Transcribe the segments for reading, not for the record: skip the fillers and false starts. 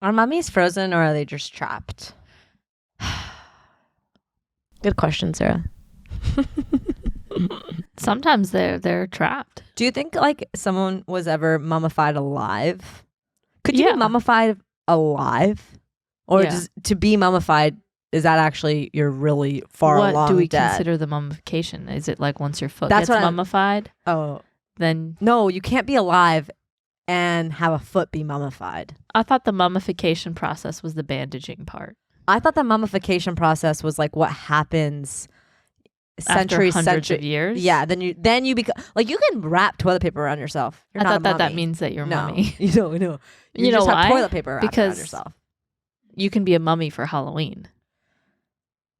Are mummies frozen or are they just trapped? Good question, Sarah. Sometimes they're trapped. Do you think like someone was ever mummified alive? Could you Yeah. be mummified alive? Or Yeah. just to be mummified, is that actually you're really far What along do we dead? consider the mummification? Is it like once your foot That's gets what mummified, Oh, then no, you can't be alive and have a foot be mummified. I thought the mummification process was the bandaging part. I thought the mummification process was like what happens After hundreds of years? Yeah, then you become like you can wrap toilet paper around yourself. You're I not thought a that mummy. means that you're a No, mummy. You know. You know just have why? toilet paper wrapped around Because yourself. you can be a mummy for Halloween.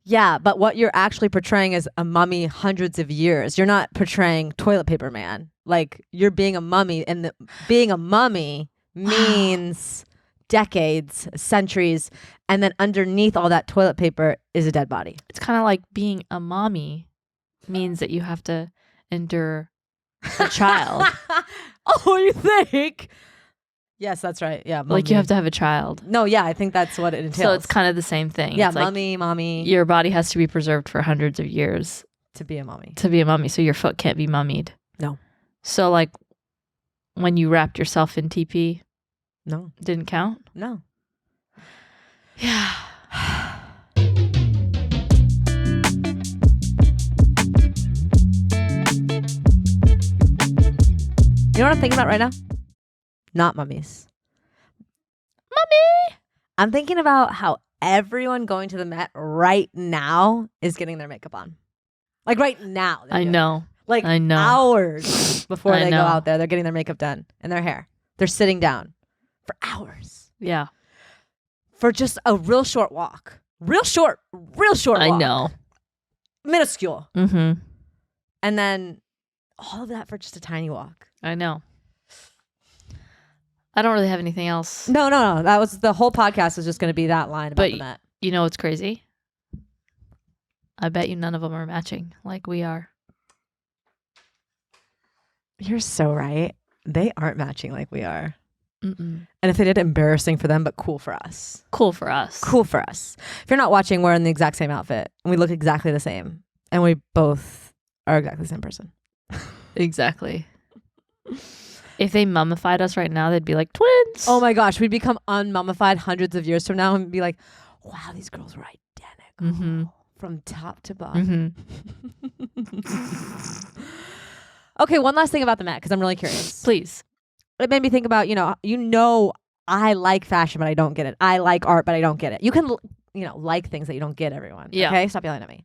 Yeah, but what you're actually portraying is a mummy hundreds of years. You're not portraying toilet paper man. Like you're being a mummy, and being a mummy means decades, centuries, and then underneath all that toilet paper is a dead body. It's kind of like being a mommy means that you have to endure a child. Oh, you think? Yes, that's right. Yeah, Like you have to have a child. No, yeah, I think that's what it entails. So it's kind of the same thing. Yeah, it's like mommy. your body has to be preserved for hundreds of years To be a mummy. to be a mummy. So your foot can't be mummied. No. So like when you wrapped yourself in TP, No. didn't count? No. Yeah. You know what I'm thinking about right now? Not mummies. Mummy! I'm thinking about how everyone going to the Met right now is getting their makeup on. Like right now. I know. Like I know. hours before I they know. go out there. They're getting their makeup done and their hair. They're sitting down for hours Yeah. for just a real short walk. Real short walk. I know. Minuscule. Mm-hmm. And then all of that for just a tiny walk. I know. I don't really have anything else. No. That was the whole podcast was just going to be that line about But the Met. you know what's crazy? I bet you none of them are matching like we are. You're so right. They aren't matching like we are. Mm-mm. And if they did, embarrassing for them, but cool for us. Cool for us. Cool for us. If you're not watching, we're in the exact same outfit. And we look exactly the same. And we both are exactly the same person. Exactly. If they mummified us right now, they'd be like twins. Oh my gosh. We'd become unmummified hundreds of years from now and be like, wow, these girls were identical. Mm-hmm. From top to bottom. Mm-hmm. Okay, one last thing about the Met, because I'm really curious. Please. It made me think about, I like fashion, but I don't get it. I like art, but I don't get it. You can, like things that you don't get, everyone. Yeah. Okay? Stop yelling at me.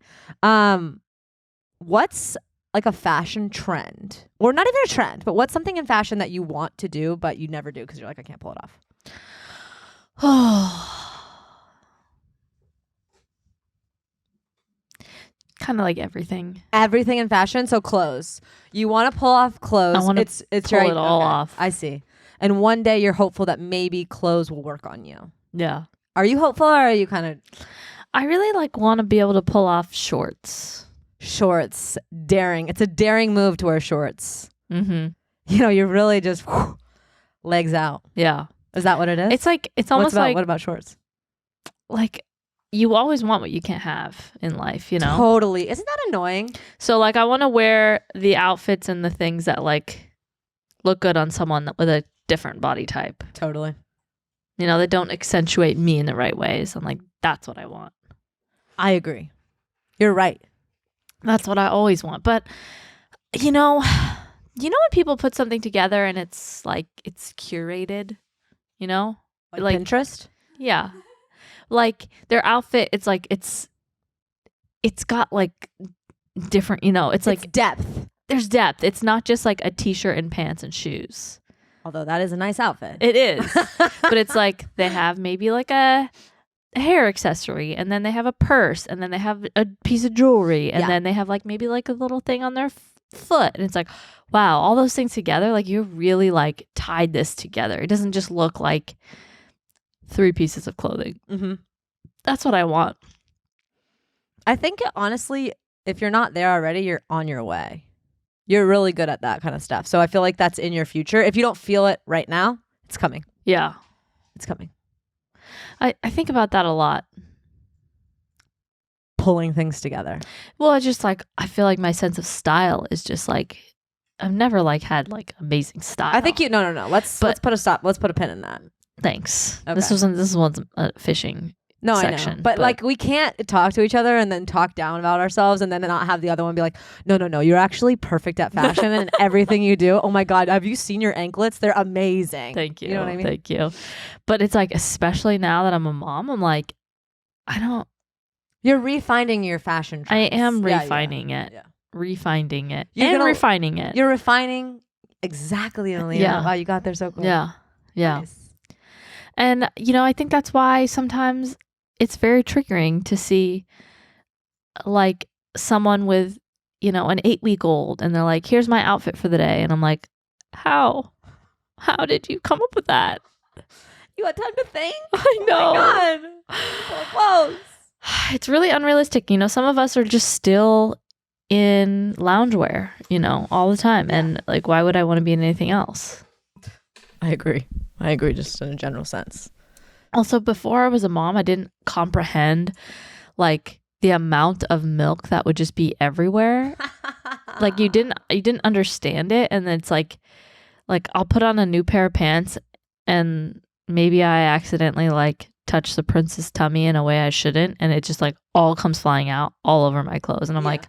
What's like a fashion trend? Or not even a trend, but what's something in fashion that you want to do, but you never do because you're like, I can't pull it off? Oh. Kind of like everything. Everything in fashion, so clothes. You want to pull off clothes. I want to it's pull your it all okay, off. I see. And one day you're hopeful that maybe clothes will work on you. Yeah. Are you hopeful or are you kind of I really want to be able to pull off shorts. shorts? Daring. It's a daring move to wear shorts. Mm-hmm. You're really just legs out. Yeah. Is that what it is? It's almost like what about shorts? like you always want what you can't have in life, Totally. Isn't that annoying? So like I want to wear the outfits and the things that like look good on someone with a different body type. Totally. That don't accentuate me in the right ways. I'm like, that's what I want. I agree. You're right. That's what I always want. But you know when people put something together and it's like it's curated, Like Pinterest? Yeah. Like their outfit, it's like it's got like different, it's like depth. there's depth. It's not just like a t-shirt and pants and shoes. Although that is a nice outfit. It is. But it's like they have maybe like a hair accessory and then they have a purse and then they have a piece of jewelry and then they have like maybe like a little thing on their foot. And it's like, wow, all those things together, like you really like tied this together. It doesn't just look like 3 pieces of clothing. Mm-hmm. That's what I want. I think honestly, if you're not there already, you're on your way. You're really good at that kind of stuff. So I feel like that's in your future. If you don't feel it right now, it's coming. Yeah. It's coming. I think about that a lot. Pulling things together. Well, it's just like, I feel like my sense of style is just like, I've never like had like amazing style. I think no. Let's put a stop. Let's put a pin in that. Thanks. Okay. This one's a fishing section. I know. But like, we can't talk to each other and then talk down about ourselves and then not have the other one be like, no, you're actually perfect at fashion and everything you do. Oh my God, have you seen your anklets? They're amazing. Thank you. You know what I mean? Thank you. But it's like, especially now that I'm a mom, I'm like, You're refining your fashion trends. I am refining it. Yeah. Refining it. Refining it. You're refining exactly, Alina. Yeah. Wow, you got there so quick. Yeah. Yeah. Nice. And, I think that's why sometimes it's very triggering to see like someone with, an 8-week-old and they're like, here's my outfit for the day. And I'm like, how did you come up with that? You had time to think? I know. Oh my God. So close. It's really unrealistic. Some of us are just still in loungewear, all the time. Yeah. And like, why would I want to be in anything else? I agree just in a general sense. Also, before I was a mom, I didn't comprehend like the amount of milk that would just be everywhere. Like you didn't understand it. And then it's like I'll put on a new pair of pants and maybe I accidentally like touch the prince's tummy in a way I shouldn't. And it just like all comes flying out all over my clothes. And I'm like,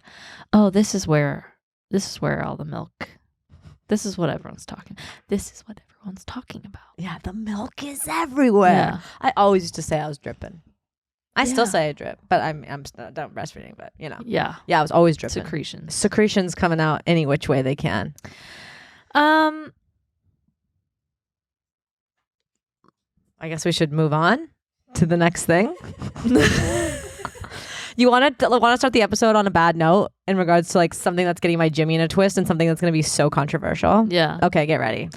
oh, this is where all the milk, this is what everyone's talking about. Yeah, the milk is everywhere. Yeah. I always used to say I was dripping. I still Yeah. say I drip, but I'm done breastfeeding. But Yeah. I was always dripping. Secretions coming out any which way they can. I guess we should move on to the next thing. You want to start the episode on a bad note in regards to like something that's getting my Jimmy in a twist and something that's going to be so controversial? Yeah. Okay, get ready.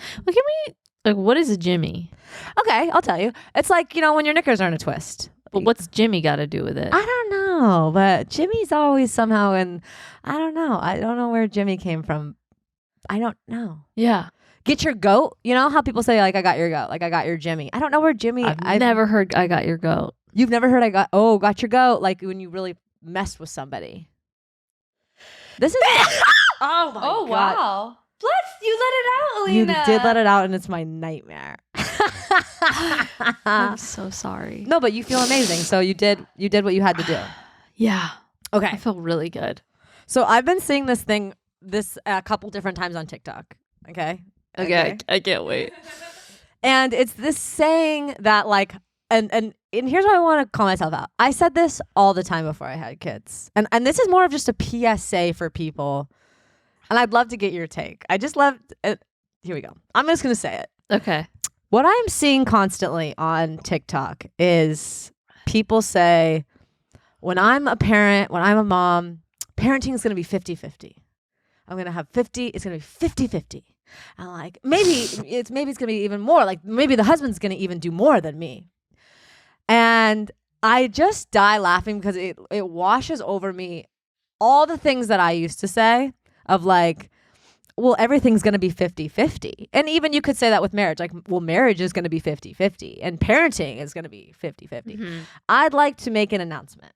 Well, what is a Jimmy? Okay, I'll tell you. It's like, when your knickers are in a twist. But what's Jimmy got to do with it? I don't know, but Jimmy's always somehow I don't know. I don't know where Jimmy came from. I don't know. Yeah. Get your goat. You know how people say like, I got your goat, like I got your Jimmy. I don't know where Jimmy. I've never heard I got your goat. You've never heard got your goat, like when you really messed with somebody. This is oh my God. Wow. You let it out, You Alina. did let it out and it's my nightmare. I'm so sorry. No, but you feel amazing. So you did what you had to do. Yeah. Okay. I feel really good. So I've been seeing this a couple different times on TikTok. Okay. I can't wait. And it's this saying that like, and here's what I want to call myself out. I said this all the time before I had kids. And this is more of just a PSA for people. And I'd love to get your take. I just love it. Here we go. I'm just going to say it. Okay. What I'm seeing constantly on TikTok is people say, when I'm a parent, when I'm a mom, parenting is going to be 50-50. I'm going to have 50. It's going to be 50-50. And like, maybe it's going to be even more. Like maybe the husband's going to even do more than me. And I just die laughing because it washes over me all the things that I used to say of like, well, everything's going to be 50-50. And even you could say that with marriage. Like, well, marriage is going to be 50-50 and parenting is going to be 50-50. Mm-hmm. I'd like to make an announcement.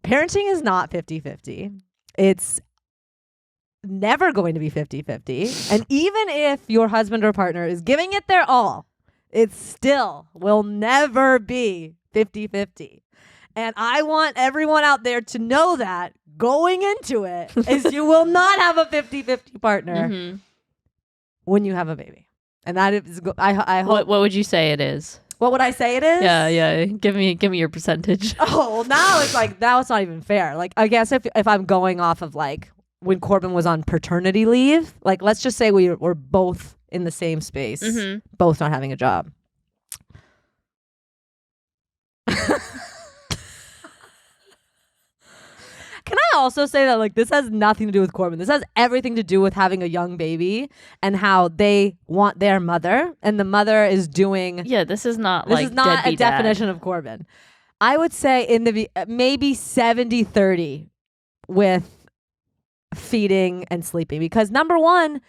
Parenting is not 50-50. It's never going to be 50-50. And even if your husband or partner is giving it their all, it still will never be 50-50. And I want everyone out there to know that going into it is you will not have a 50-50 partner when you have a baby. And that is, I hope. What would you say it is? What would I say it is? Yeah. Give me your percentage. Oh, now it's like, now it's not even fair. Like, I guess if I'm going off of like when Corbin was on paternity leave, like let's just say we were both in the same space, both not having a job. Can I also say that like this has nothing to do with Corbin? This has everything to do with having a young baby and how they want their mother, and the mother is doing. Yeah, this is not a definition of Corbin. I would say in the maybe 70-30 with feeding and sleeping, because number one,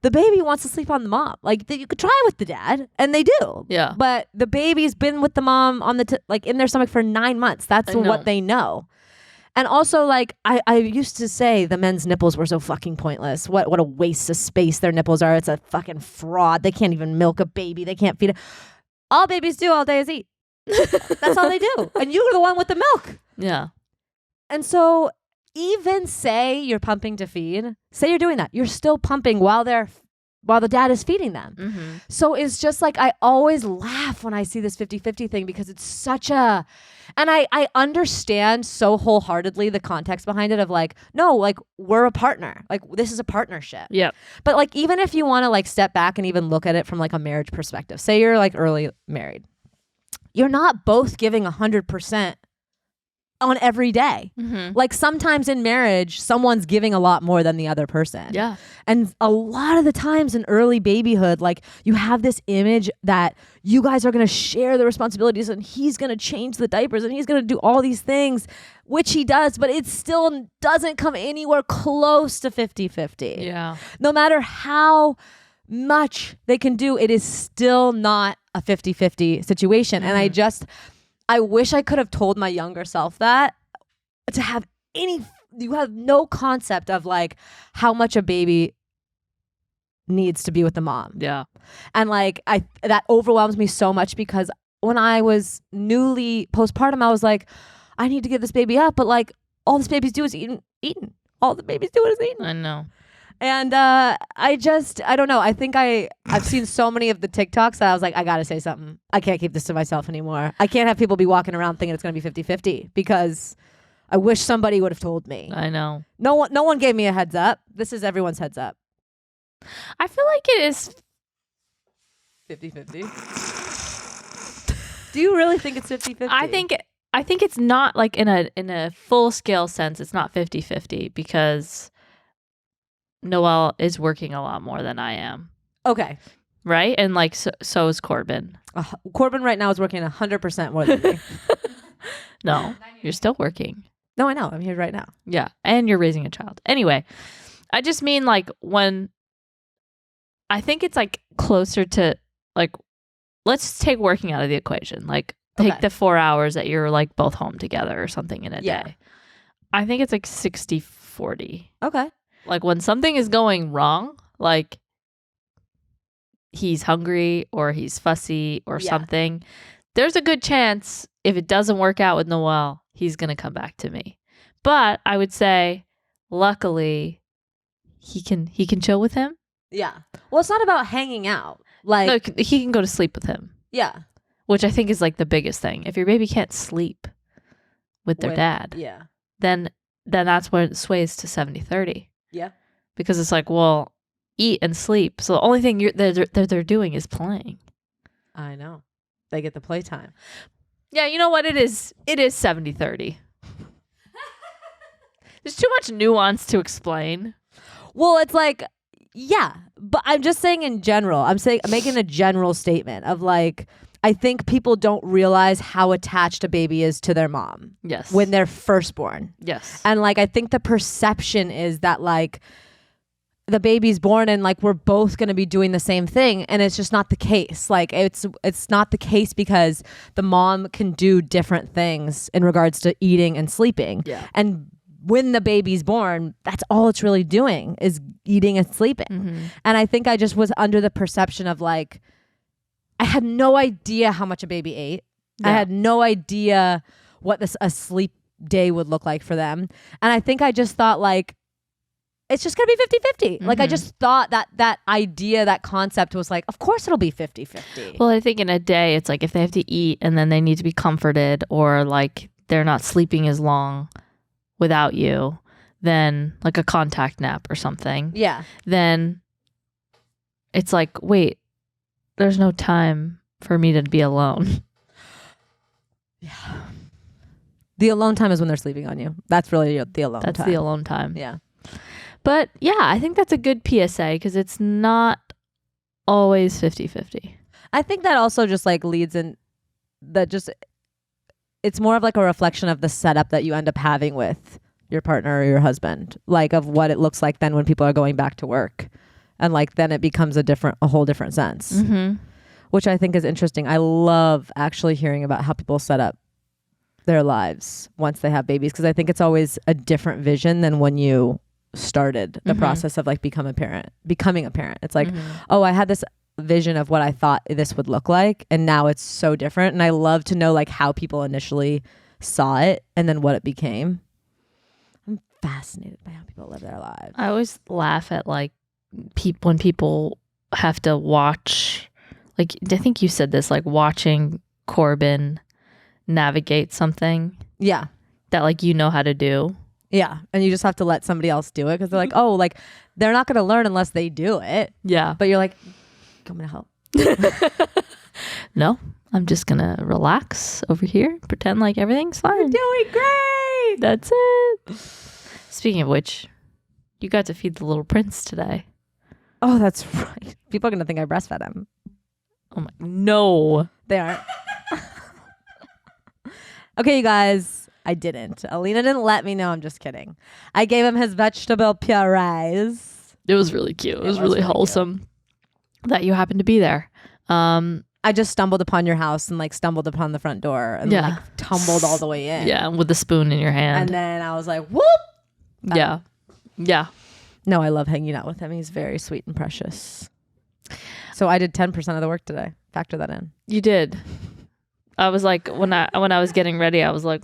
the baby wants to sleep on the mom. Like you could try with the dad, and they do. Yeah. But the baby's been with the mom on the like in their stomach for 9 months. That's what they know. And also, like, I used to say the men's nipples were so fucking pointless. What a waste of space their nipples are. It's a fucking fraud. They can't even milk a baby. They can't feed it. All babies do all day is eat. That's all they do. And you were the one with the milk. Yeah. And so even say you're pumping to feed, say you're doing that. You're still pumping while the dad is feeding them. Mm-hmm. So it's just like, I always laugh when I see this 50-50 thing because it's such a, and I understand so wholeheartedly the context behind it of like, no, like we're a partner. Like this is a partnership. Yeah. But like, even if you want to like step back and even look at it from like a marriage perspective, say you're like early married, you're not both giving 100% on every day. Mm-hmm. Like sometimes in marriage, someone's giving a lot more than the other person. Yeah. And a lot of the times in early babyhood, like you have this image that you guys are going to share the responsibilities and he's going to change the diapers and he's going to do all these things, which he does, but it still doesn't come anywhere close to 50-50. Yeah. No matter how much they can do, it is still not a 50-50 situation. Mm-hmm. And I wish I could have told my younger self that, to have you have no concept of like how much a baby needs to be with the mom. Yeah. And like that overwhelms me so much because when I was newly postpartum, I was like, I need to get this baby up, but like all this baby's do is eating. All the baby's doing is eating. I know. And I don't know. I think I've seen so many of the TikToks that I was like, I got to say something. I can't keep this to myself anymore. I can't have people be walking around thinking it's going to be 50-50 because I wish somebody would have told me. I know. No one gave me a heads up. This is everyone's heads up. I feel like it is 50-50. Do you really think it's 50-50? I think it's not like in a full scale sense, it's not 50-50 because Noelle is working a lot more than I am. Okay. Right? And like so is Corbin. Corbin right now is working 100% more than me. No, you're still working. No, I know. I'm here right now. Yeah. And you're raising a child. Anyway, I just mean like when I think it's like closer to like, let's take working out of the equation. Like take the 4 hours that you're like both home together or something in a day. I think it's like 60-40. Okay. Like when something is going wrong, like he's hungry or he's fussy or something, there's a good chance if it doesn't work out with Noelle, he's going to come back to me. But I would say, luckily, he can chill with him. Yeah. Well, it's not about hanging out. Like no, he can go to sleep with him. Yeah. Which I think is like the biggest thing. If your baby can't sleep with their dad, then that's where it sways to 70-30. Yeah. Because it's like, well, eat and sleep. So the only thing they're doing is playing. I know. They get the playtime. Yeah, you know what? It is 70-30. There's too much nuance to explain. Well, it's like, yeah, but I'm just saying in general. I'm making a general statement of like, I think people don't realize how attached a baby is to their mom. Yes. When they're firstborn. Yes. And like, I think the perception is that like the baby's born and like we're both going to be doing the same thing, and it's just not the case. Like it's not the case because the mom can do different things in regards to eating and sleeping. Yeah. And when the baby's born, that's all it's really doing is eating and sleeping. Mm-hmm. And I think I just was under the perception of like, I had no idea how much a baby ate. Yeah. I had no idea what a sleep day would look like for them. And I think I just thought like, it's just going to be 50-50. Mm-hmm. Like I just thought that idea, that concept was like, of course it'll be 50-50. Well, I think in a day, it's like if they have to eat and then they need to be comforted or like they're not sleeping as long without you, then like a contact nap or something. Yeah. Then it's like, wait, there's no time for me to be alone. Yeah. The alone time is when they're sleeping on you. That's really the alone time. That's the alone time. Yeah. But yeah, I think that's a good PSA because it's not always 50-50. I think that also just like leads in that just, it's more of like a reflection of the setup that you end up having with your partner or your husband, like of what it looks like then when people are going back to work And like then it becomes a whole different sense, Mm-hmm. which I think is interesting. I love actually hearing about how people set up their lives once they have babies, because I think it's always a different vision than when you started the process of like becoming a parent. It's like, oh, I had this vision of what I thought this would look like, and now it's so different. And I love to know like how people initially saw it and then what it became. I'm fascinated by how people live their lives. I always laugh at like when people have to watch, like I think you said this, like watching Corbin navigate something Yeah. that like you know how to do. Yeah. And you just have to let somebody else do it because they're like, oh, like they're not going to learn unless they do it. Yeah. But you're like, I'm going to help. No, I'm just going to relax over here, pretend like everything's fine. You're doing great. That's it. Speaking of which, you got to feed the little prince today. Oh, that's right. People are going to think I breastfed him. Oh my, no. They aren't. Okay, you guys, I didn't. Alina didn't let me know. I'm just kidding. I gave him his vegetable purees. It was really cute. It was really wholesome that you happened to be there. I just stumbled upon your house and like stumbled upon the front door and like tumbled all the way in. Yeah, with the spoon in your hand. And then I was like, whoop. Yeah. Yeah. No, I love hanging out with him. He's very sweet and precious. So I did 10% of the work today. Factor that in. You did. I was like, when I was getting ready, I was like,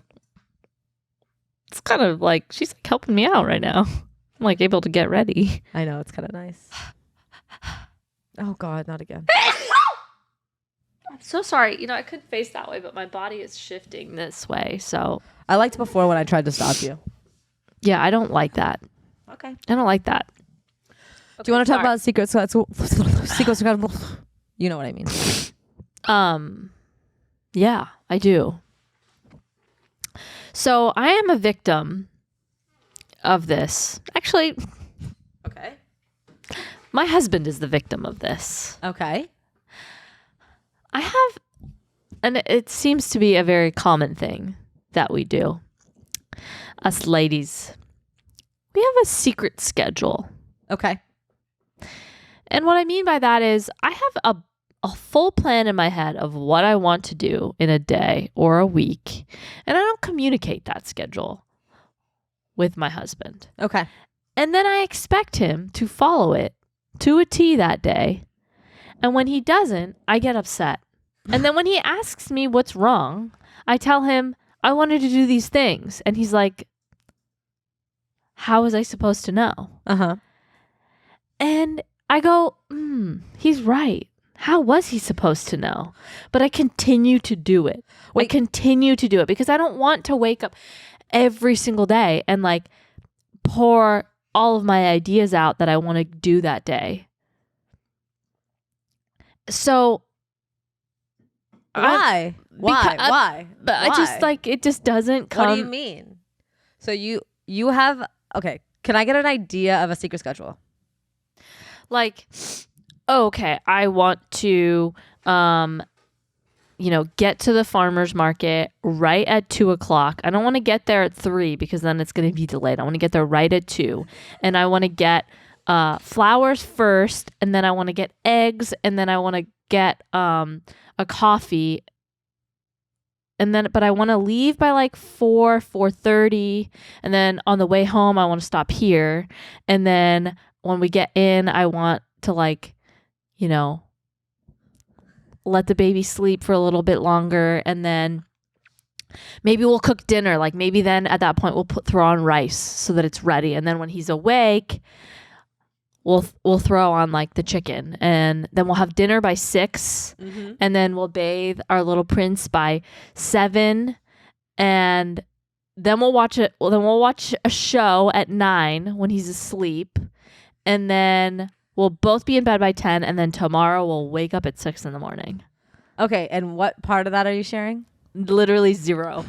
it's kind of like she's like helping me out right now. I'm like able to get ready. I know, it's kind of nice. Oh God, not again. I'm so sorry. You know, I could face that way, but my body is shifting this way. So I liked before when I tried to stop you. yeah, I don't like that. Okay. I don't like that. Do you want to talk about secrets? Secrets. You know what I mean. Yeah, I do. So I am a victim of this. Actually, Okay. my husband is the victim of this. Okay. I have, and it seems to be a very common thing that we do. Us ladies, we have a secret schedule. Okay. And what I mean by that is I have a full plan in my head of what I want to do in a day or a week. And I don't communicate that schedule with my husband. Okay. And then I expect him to follow it to a T that day. And when he doesn't, I get upset. And then when he asks me what's wrong, I tell him I wanted to do these things. And he's like, how was I supposed to know? Uh-huh. And I go, he's right. How was he supposed to know? But I continue to do it. I continue to do it because I don't want to wake up every single day and like pour all of my ideas out that I want to do that day. So Why? Why? But I just like, it just doesn't come. What do you mean? So you have, okay. Can I get an idea of a secret schedule? Like, okay, I want to, get to the farmer's market right at 2:00. I don't want to get there at 3 because then it's going to be delayed. I want to get there right at 2. And I want to get flowers first, and then I want to get eggs, and then I want to get a coffee. And then, but I want to leave by like 4:30. And then on the way home, I want to stop here. And then when we get in, I want to like, let the baby sleep for a little bit longer. And then maybe we'll cook dinner. Like maybe then at that point, we'll throw on rice so that it's ready. And then when he's awake, we'll throw on like the chicken, and then we'll have dinner by 6, and then we'll bathe our little prince by 7, and then we'll watch it. Well, then we'll watch a show at 9 when he's asleep, and then we'll both be in bed by 10, and then tomorrow we'll wake up at 6 in the morning. Okay, and what part of that are you sharing? Literally 0.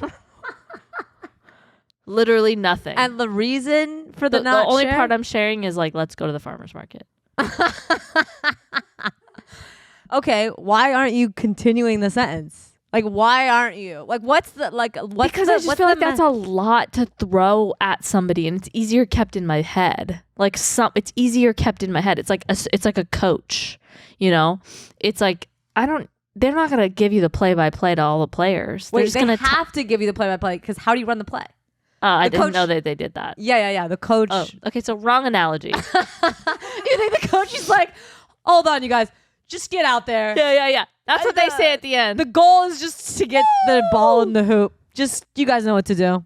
Literally nothing. And the reason for the only part I'm sharing is like, let's go to the farmer's market. Okay, why aren't you continuing the sentence? Like, why aren't you? Like, what's the because I just feel like that's a lot to throw at somebody, and it's easier kept in my head. Like it's easier kept in my head. It's like a coach, you know. It's like they're not gonna give you the play-by-play to all the players. Wait, they have to give you the play-by-play because how do you run the play? I didn't know that they did that. Yeah. The coach. Oh, okay, so wrong analogy. You think the coach is like, hold on, you guys, just get out there. Yeah. That's what they say at the end. The goal is just to get the ball in the hoop. Just, you guys know what to do.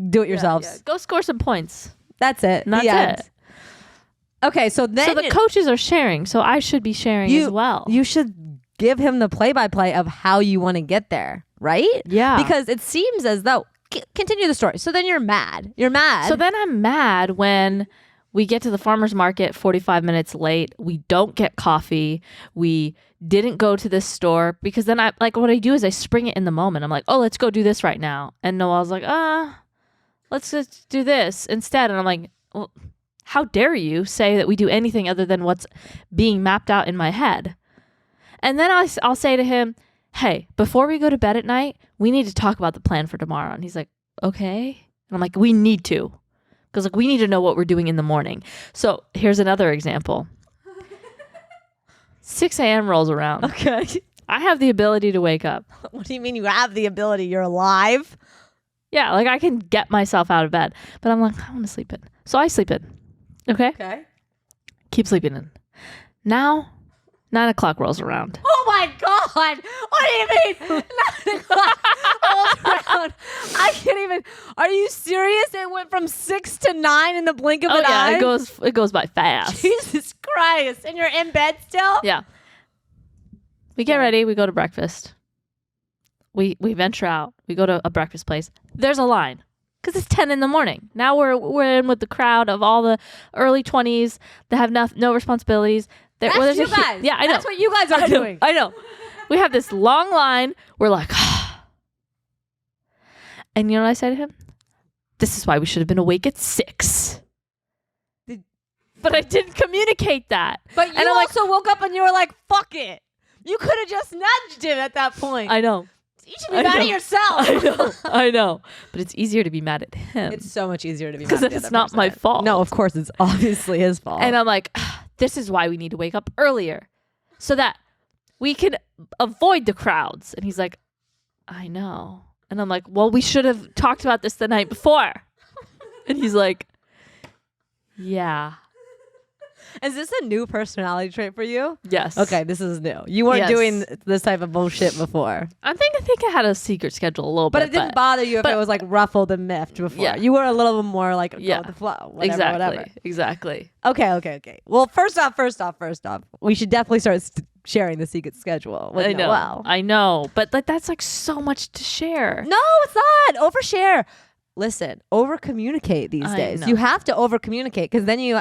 Do it yourselves. Yeah. Go score some points. That's it. And that's it. Okay, so then the coaches are sharing, so I should be sharing as well. You should give him the play-by-play of how you want to get there, right? Yeah. Because it seems as though, continue the story. So then you're mad. So then I'm mad when we get to the farmer's market 45 minutes late. We don't get coffee. We didn't go to this store because then what I do is I spring it in the moment. I'm like, oh, let's go do this right now. And Noelle's like, let's just do this instead. And I'm like, well, how dare you say that we do anything other than what's being mapped out in my head? And then I'll say to him, hey, before we go to bed at night, we need to talk about the plan for tomorrow. And he's like, okay. And I'm like, we need to. Because we need to know what we're doing in the morning. So here's another example. 6 a.m. rolls around. Okay. I have the ability to wake up. What do you mean you have the ability? You're alive? Yeah, I can get myself out of bed. But I'm like, I want to sleep in. So I sleep in. Okay? Keep sleeping in. Now, 9 o'clock rolls around. Oh my God. What do you mean? 9 o'clock rolls around. I can't even. Are you serious? It went from 6 to 9 in the blink of an eye? It goes by fast. Jesus Christ. And you're in bed still? Yeah. We get ready. We go to breakfast. We venture out. We go to a breakfast place. There's a line because it's 10 in the morning. Now we're in with the crowd of all the early 20s that have no responsibilities. That's you guys. Yeah, I know. That's what you guys are doing. I know. We have this long line. We're like, and you know what I said to him? This is why we should have been awake at 6. But I didn't communicate that. But you also woke up and you were like, fuck it. You could have just nudged him at that point. I know. You should be mad at yourself. I know. But it's easier to be mad at him. It's so much easier to be mad at because it's not my fault. No, of course, it's obviously his fault. And I'm like, this is why we need to wake up earlier so that we can avoid the crowds. And he's like, I know. And I'm like, well, we should have talked about this the night before. And he's like, yeah. Is this a new personality trait for you? Yes. Okay, this is new. You weren't doing this type of bullshit before. I think I had a secret schedule a little bit. But it didn't bother you if it was like ruffled and miffed before. Yeah. You were a little bit more like go with the flow. Whatever. Exactly. Okay. Well, first off, we should definitely start sharing the secret schedule with Noelle. I know. But that's like so much to share. No, it's not. Overshare. Listen, over communicate these days. Know. You have to over communicate because then you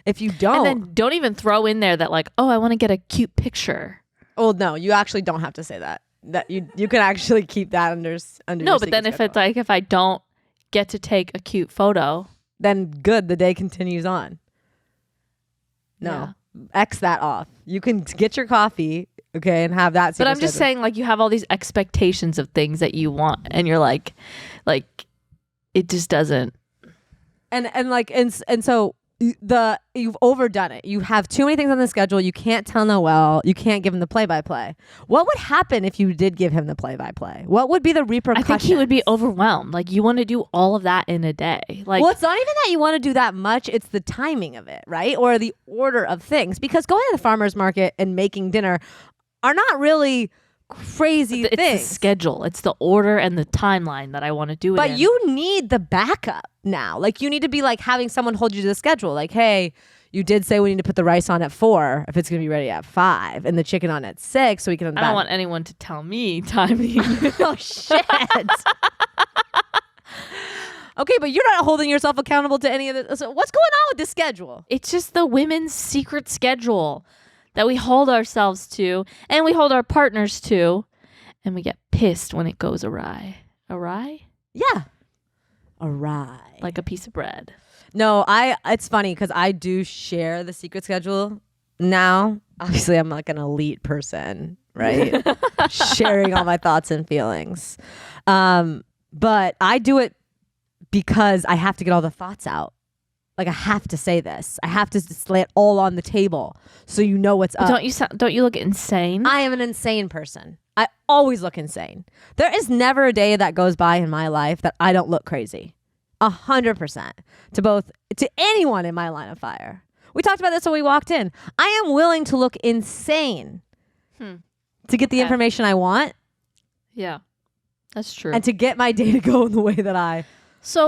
if you don't. And then don't even throw in there that I want to get a cute picture. Well, no, you actually don't have to say that. That you can actually keep that under No, but then schedule. if I don't get to take a cute photo, then good, the day continues on. No. Yeah. X that off. You can get your coffee, okay, and have that. But I'm just saying, you have all these expectations of things that you want, and you're like it just doesn't. And so you've overdone it. You have too many things on the schedule. You can't tell Noelle. You can't give him the play-by-play. What would happen if you did give him the play-by-play? What would be the repercussions? I think he would be overwhelmed. You want to do all of that in a day. Well, it's not even that you want to do that much. It's the timing of it, right? Or the order of things. Because going to the farmer's market and making dinner are not really crazy things. It's the schedule. It's the order and the timeline that I want to do it But in. you need the backup now. You need to be having someone hold you to the schedule. Hey, you did say we need to put the rice on at 4 if it's going to be ready at 5 and the chicken on at 6 so we can. I don't want anyone to tell me timing. Oh, shit. Okay, but you're not holding yourself accountable to any of this. So what's going on with this schedule? It's just the women's secret schedule that we hold ourselves to and we hold our partners to, and we get pissed when it goes awry. Awry? Yeah. Awry. Like a piece of bread. No, it's funny because I do share the secret schedule now obviously I'm like an elite person, right? Sharing all my thoughts and feelings. But I do it because I have to get all the thoughts out. Like I have to say this. I have to just lay it all on the table so you know what's up. Don't you look insane? I am an insane person. I always look insane. There is never a day that goes by in my life that I don't look crazy. 100% to anyone in my line of fire. We talked about this when we walked in. I am willing to look insane to get the information I want. Yeah, that's true. And to get my day to go in the way that I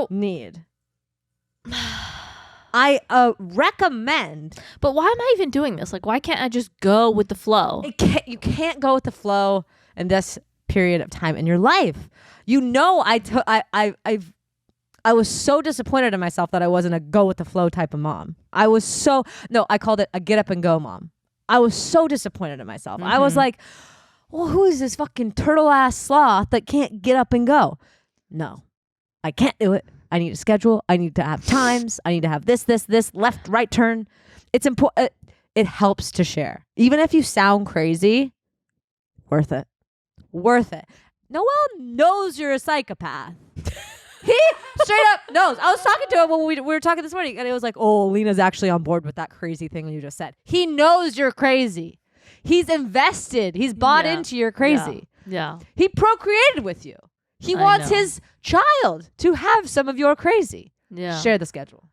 need. I recommend. But why am I even doing this? Like, why can't I just go with the flow? You can't go with the flow in this period of time in your life. You know, I was so disappointed in myself that I wasn't a go with the flow type of mom. I called it a get up and go mom. I was so disappointed in myself. I was like, well, who is this fucking turtle ass sloth that can't get up and go? No, I can't do it. I need a schedule. I need to have times. I need to have this, left, right turn. It's important. It helps to share. Even if you sound crazy, worth it. Worth it. Noel knows you're a psychopath. He straight up knows. I was talking to him when we were talking this morning, and it was like, oh, Lena's actually on board with that crazy thing you just said. He knows you're crazy. He's invested. He's bought into your crazy. Yeah. He procreated with you. He wants his child to have some of your crazy. Yeah. Share the schedule.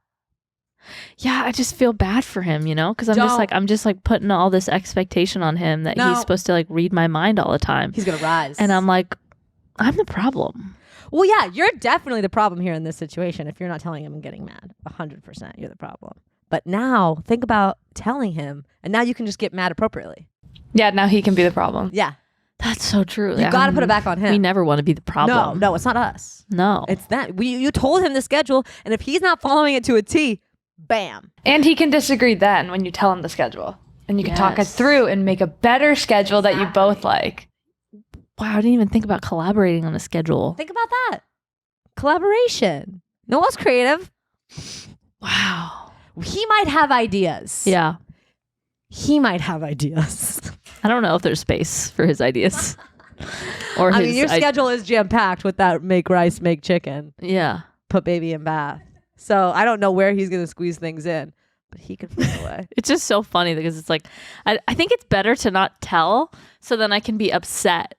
Yeah, I just feel bad for him, you know, because I'm just like putting all this expectation on him that he's supposed to like read my mind all the time. He's gonna rise, and I'm like, I'm the problem. Well, yeah, you're definitely the problem here in this situation. If you're not telling him and getting mad, 100%, you're the problem. But now think about telling him, and now you can just get mad appropriately. Yeah, now he can be the problem. Yeah. That's so true. You got to put it back on him. We never want to be the problem. No, it's not us. No. It's that. You told him the schedule, and if he's not following it to a T, bam. And he can disagree then when you tell him the schedule. And you can talk it through and make a better schedule that you both like. Wow, I didn't even think about collaborating on a schedule. Think about that. Collaboration. No one's creative. Wow. He might have ideas. Yeah. He might have ideas. I don't know if there's space for his ideas. Or I mean, your schedule is jam-packed with that make rice, make chicken. Yeah. Put baby in bath. So I don't know where he's going to squeeze things in, but he can find a way. It's just so funny because it's like, I think it's better to not tell so then I can be upset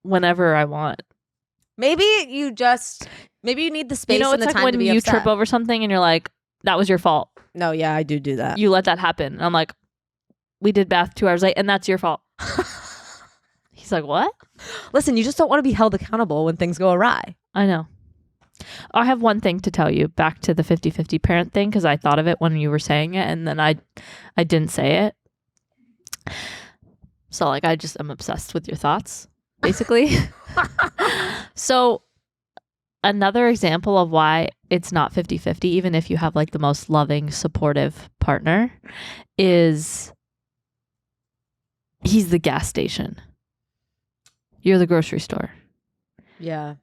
whenever I want. Maybe you need the space and the it's time like to when be you upset. trip over something and you're like, that was your fault. No, yeah, I do that. You let that happen. And I'm like, we did bath 2 hours late and that's your fault. He's like, what? Listen, you just don't want to be held accountable when things go awry. I know. I have one thing to tell you back to the 50-50 parent thing because I thought of it when you were saying it and then I didn't say it. So like I'm obsessed with your thoughts, basically. So another example of why it's not 50-50, even if you have like the most loving, supportive partner, is he's the gas station. You're the grocery store. Yeah,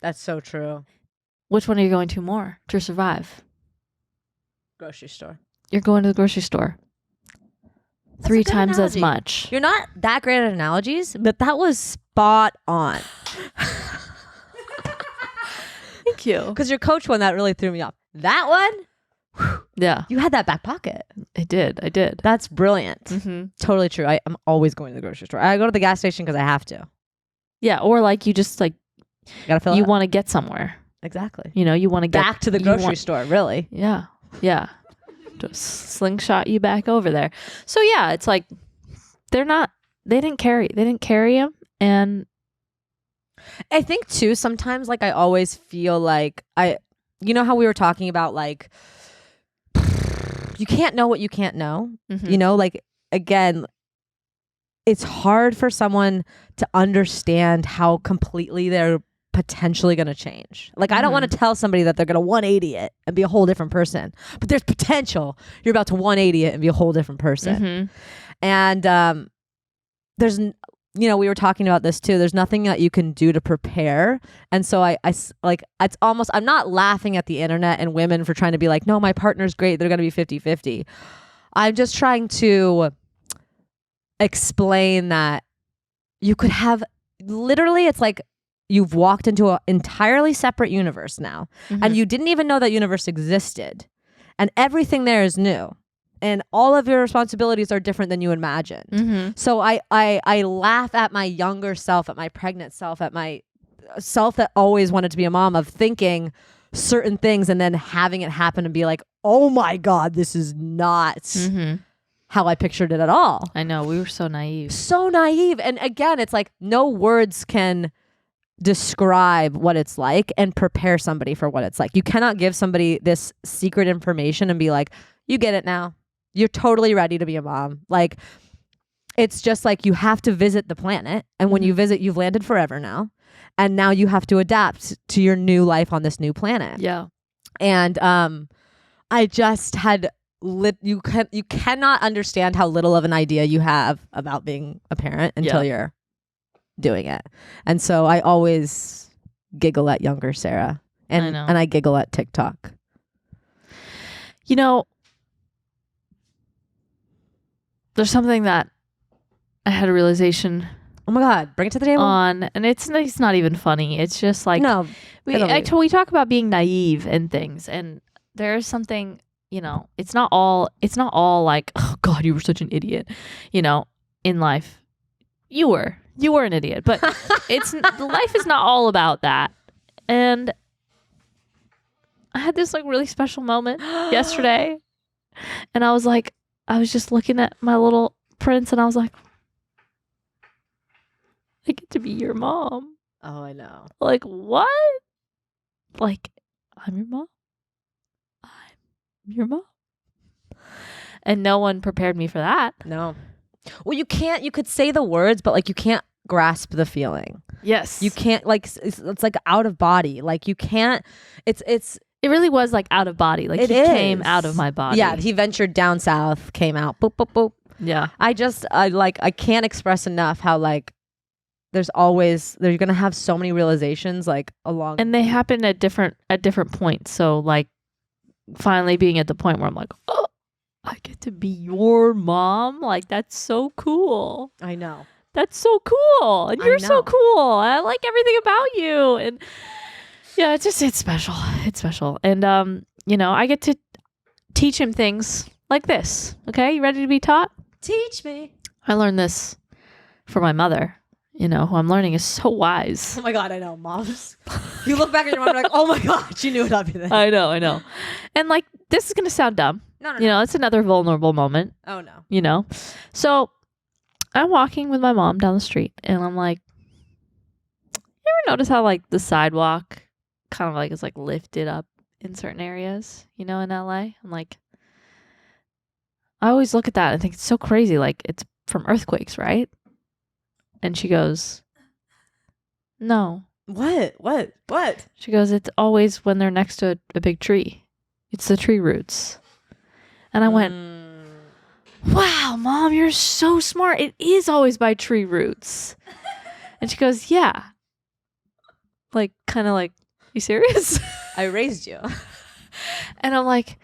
that's so true. Which one are you going to more to survive? Grocery store. You're going to the grocery store. That's 3 a good times as analogy. much. You're not that great at analogies, but that was spot on. Thank you. Because your coach one that really threw me off. That one, whew, Yeah, you had that back pocket. I did. That's brilliant. Mm-hmm. Totally true. I'm always going to the grocery store. I go to the gas station because I have to. Yeah, or like you just like, Gotta fill you up. want to get somewhere. Exactly. You know, you want to get Back to the grocery store, really. Yeah. Yeah. Just slingshot you back over there. So yeah, it's like they didn't carry him. And I think too, sometimes like I always feel like you know how we were talking about like, you can't know what you can't know. Mhm. You know, like again, it's hard for someone to understand how completely they're potentially going to change. Like I don't want to tell somebody that they're going to 180 it and be a whole different person, but there's potential you're about to 180 it and be a whole different person. Mhm. And there's, you know, we were talking about this too. There's nothing that you can do to prepare. And so I like, it's almost, I'm not laughing at the internet and women for trying to be like, no, my partner's great, they're going to be 50-50. I'm just trying to explain that you could have literally, it's like you've walked into an entirely separate universe now, and you didn't even know that universe existed, and everything there is new, and all of your responsibilities are different than you imagined. So I laugh at my younger self, at my pregnant self, at my self that always wanted to be a mom, of thinking certain things and then having it happen and be like, oh my God, this is not how I pictured it at all. I know, we were so naive. So naive. And again, it's like no words can describe what it's like and prepare somebody for what it's like. You cannot give somebody this secret information and be like, you get it now. You're totally ready to be a mom. Like, it's just like you have to visit the planet. And when you visit, you've landed forever now. And now you have to adapt to your new life on this new planet. Yeah. And I just had you cannot understand how little of an idea you have about being a parent until you're doing it. And so I always giggle at younger Sarah, and I giggle at TikTok. You know, there's something that I had a realization. Oh my God, bring it to the table. And it's not even funny. It's just like, no, we talk about being naive and things, and there's something, you know, it's not all like, oh God, you were such an idiot, you know, in life. You were an idiot, but life is not all about that. And I had this like really special moment yesterday, and I was just looking at my little prince, and I was like, I get to be your mom. Oh, I know. Like, what? Like, I'm your mom? I'm your mom? And no one prepared me for that. No. Well, you could say the words, but like you can't grasp the feeling. Yes. You can't, like, it's like out of body. Like you can't, it really was like out of body. Like he came out of my body. Yeah. He ventured down south, came out, boop, boop, boop. Yeah. I can't express enough how like, you're going to have so many realizations like along. And they happen at different points. So like finally being at the point where I'm like, oh, I get to be your mom. Like, that's so cool. I know. That's so cool. And you're so cool. I like everything about you. And yeah, it's special. It's special. And, you know, I get to teach him things like this. Okay. You ready to be taught? Teach me. I learned this from my mother. You know, who I'm learning is so wise. Oh my God, I know, moms. You look back at your mom and you're like, oh my God, she knew it would be this. I know. And like, this is going to sound dumb. No. You know, it's another vulnerable moment. Oh no. You know? So I'm walking with my mom down the street, and I'm like, you ever notice how like the sidewalk kind of like is like lifted up in certain areas, you know, in LA? I'm like, I always look at that and think it's so crazy. Like, it's from earthquakes, right? And she goes, no. What? She goes, it's always when they're next to a big tree. It's the tree roots. And I went, wow, Mom, you're so smart. It is always by tree roots. And she goes, yeah. Like, kind of like, you serious? I raised you. And I'm like,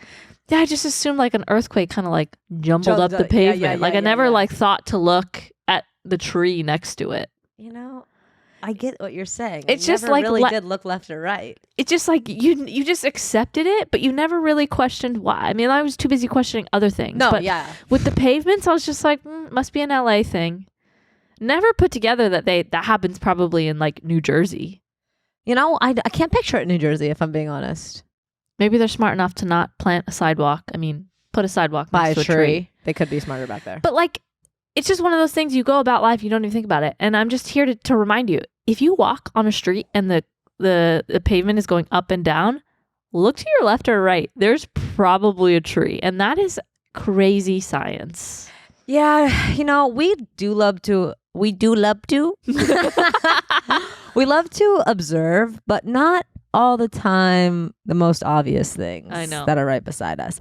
yeah, I just assumed like an earthquake kind of like jumbled up the pavement. I never like thought to look at the tree next to it. You know, I get what you're saying. It's I just never like really did look left or right. It's just like you just accepted it, but you never really questioned why. I mean, I was too busy questioning other things. No, but yeah. With the pavements, I was just like, must be an LA thing. Never put together that happens probably in like New Jersey. You know, I can't picture it in New Jersey, if I'm being honest. Maybe they're smart enough to not plant a sidewalk. I mean, put a sidewalk next to a tree. They could be smarter back there. But like, it's just one of those things you go about life, you don't even think about it. And I'm just here to remind you, if you walk on a street and the pavement is going up and down, look to your left or right. There's probably a tree. And that is crazy science. Yeah, you know, we love to we love to observe, but not all the time the most obvious things that are right beside us.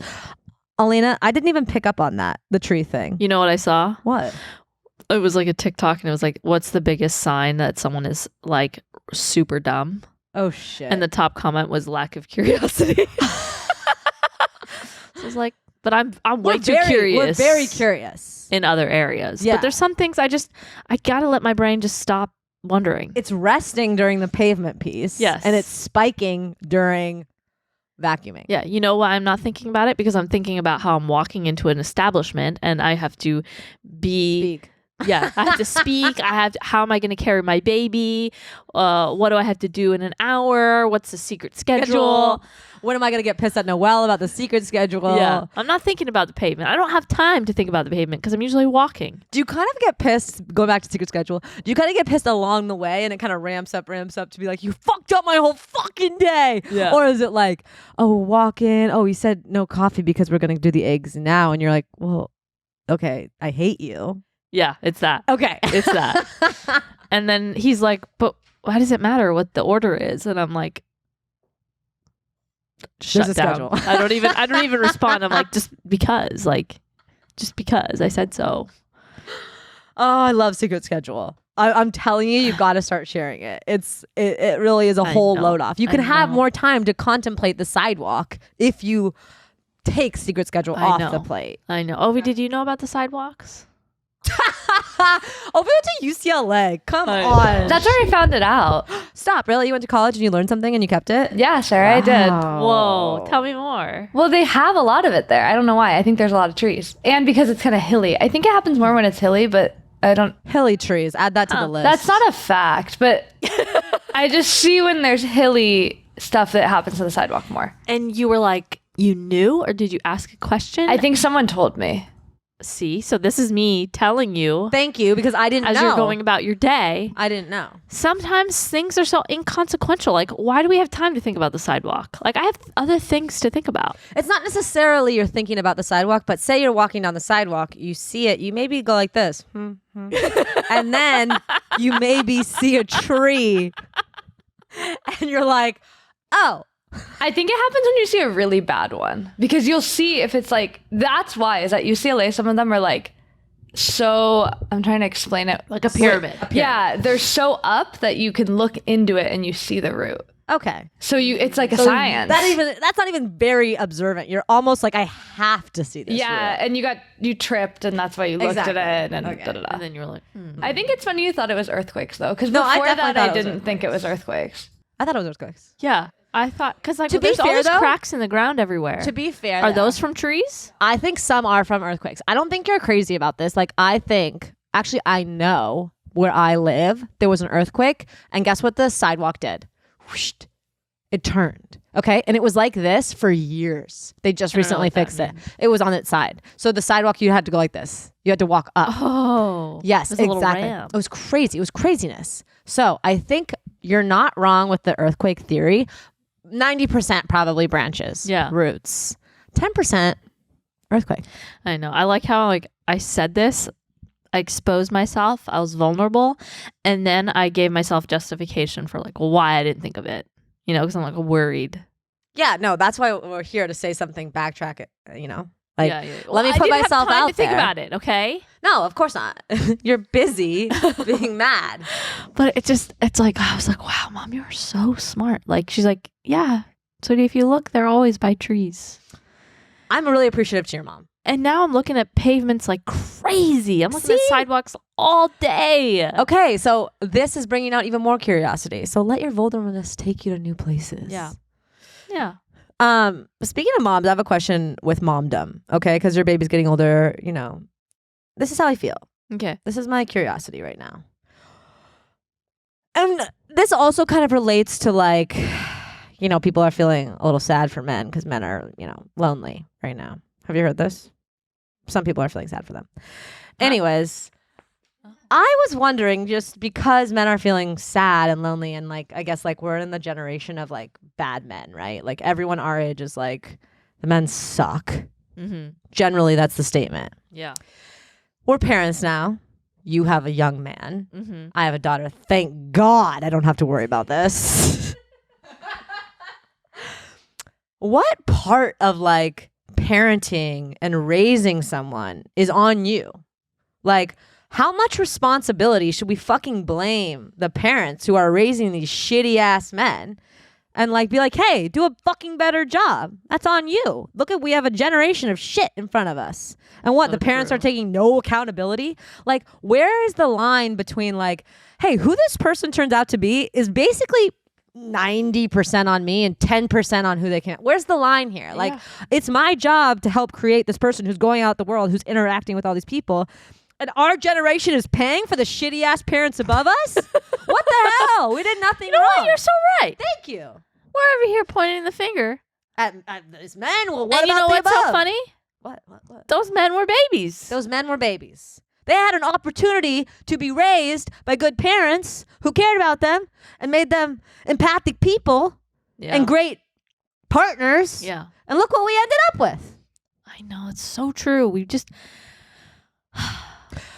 Alina, I didn't even pick up on that, the tree thing. You know what I saw? What? It was like a TikTok, and it was like, what's the biggest sign that someone is like super dumb? Oh, shit. And the top comment was lack of curiosity. So I was like, But I'm way too curious. We're very curious in other areas. Yeah. But there's some things I gotta let my brain just stop wondering. It's resting during the pavement piece. Yes. And it's spiking during vacuuming. Yeah, you know why I'm not thinking about it? Because I'm thinking about how I'm walking into an establishment and I have to Speak. Yeah, I have to speak. How am I going to carry my baby? What do I have to do in an hour? What's the secret schedule? When am I going to get pissed at Noelle about the secret schedule? Yeah, I'm not thinking about the pavement. I don't have time to think about the pavement because I'm usually walking. Do you kind of get pissed, going back to secret schedule, do you kind of get pissed along the way and it kind of ramps up to be like, you fucked up my whole fucking day? Yeah. Or is it like, oh, walk in, oh, you said no coffee because we're going to do the eggs now. And you're like, well, okay, I hate you. Yeah, it's that. Okay. It's that. And then he's like, but why does it matter what the order is? And I'm like, shut There's a down. schedule. I don't even respond. I'm like, just because I said so. Oh, I love secret schedule. I'm telling you, you've got to start sharing it. It really is a whole load off. You can have more time to contemplate the sidewalk if you take secret schedule off the plate. I know. Ovi, did you know about the sidewalks? Oh, we went to UCLA. Come I on. That's where I found it out. Stop. Really? You went to college and you learned something and you kept it? Yeah, sure, I did. Whoa, tell me more. Well, they have a lot of it there. I don't know why. I think there's a lot of trees. And because it's kind of hilly. I think it happens more when it's hilly, but I don't. Hilly trees. Add that to the list. That's not a fact, but I just see when there's hilly stuff that happens on the sidewalk more. And you were like, you knew, or did you ask a question? I think someone told me. See, so this is me telling you. Thank you, because I didn't know. As you're going about your day. I didn't know. Sometimes things are so inconsequential. Like, why do we have time to think about the sidewalk? Like, I have other things to think about. It's not necessarily you're thinking about the sidewalk, but say you're walking down the sidewalk, you see it, you maybe go like this. And then you maybe see a tree. And you're like, oh. I think it happens when you see a really bad one, because you'll see if it's like, that's why is at UCLA some of them are like, so I'm trying to explain it like a pyramid. Yeah, they're so up that you can look into it and you see the root. Okay. So it's like a science. That's not even very observant. You're almost like, I have to see this. Yeah, root. and you tripped and that's why you looked at it and da-da-da. And then you're like, I think it's funny you thought it was earthquakes though, because No, I before definitely that thought I it was didn't think it was earthquakes. I thought it was earthquakes. yeah. I thought, because like, To be there's all fair, those though- cracks in the ground everywhere. To be fair, Are though, those from trees? I think some are from earthquakes. I don't think you're crazy about this. Like, I know where I live, there was an earthquake, and guess what the sidewalk did? Whoosh, it turned. Okay. And it was like this for years. They just I don't know recently what that fixed it. means. It was on its side. So the sidewalk, you had to go like this. You had to walk up. Oh. Yes, There's a little exactly. ramp. It was crazy. It was craziness. So I think you're not wrong with the earthquake theory. 90% probably branches, roots. 10% earthquake. I know. I like how like I said this. I exposed myself. I was vulnerable, and then I gave myself justification for like why I didn't think of it. You know, because I'm like worried. Yeah, no, that's why we're here to say something, backtrack it, you know? Like, Well, let me put I didn't myself have time out to think there. about it, okay? No, of course not. You're busy being mad. But it's like, I was like, wow, Mom, you're so smart. Like, she's like, yeah. So if you look, they're always by trees. I'm really appreciative to your mom. And now I'm looking at pavements like crazy. I'm looking at sidewalks all day. Okay, so this is bringing out even more curiosity. So let your vulnerableness take you to new places. Yeah. Speaking of moms, I have a question with momdom, okay? Because your baby's getting older, you know. This is how I feel. Okay. This is my curiosity right now. And this also kind of relates to like, you know, people are feeling a little sad for men because men are, you know, lonely right now. Have you heard this? Some people are feeling sad for them. Anyways, I was wondering, just because men are feeling sad and lonely, and like, I guess like we're in the generation of like bad men, right? Like everyone our age is like, the men suck. Mm-hmm. Generally, that's the statement. Yeah. We're parents now. You have a young man. Mm-hmm. I have a daughter. Thank God I don't have to worry about this. What part of like parenting and raising someone is on you? Like, how much responsibility should we fucking blame the parents who are raising these shitty ass men? and like be like, hey, do a fucking better job. That's on you. Look at, we have a generation of shit in front of us. And what, So the parents true. are taking no accountability? Like, where is the line between like, hey, who this person turns out to be is basically 90% on me and 10% on who they can. Where's the line here? Like, it's my job to help create this person who's going out the world, who's interacting with all these people. And our generation is paying for the shitty ass parents above us? What the hell? We did nothing You know wrong. what? You're so right. Thank you. We're over here pointing the finger. At these men, well, what And you about know the what's above? so funny? What? Those men were babies. Those men were babies. They had an opportunity to be raised by good parents who cared about them and made them empathic people and great partners. Yeah. And look what we ended up with. I know, it's so true. We just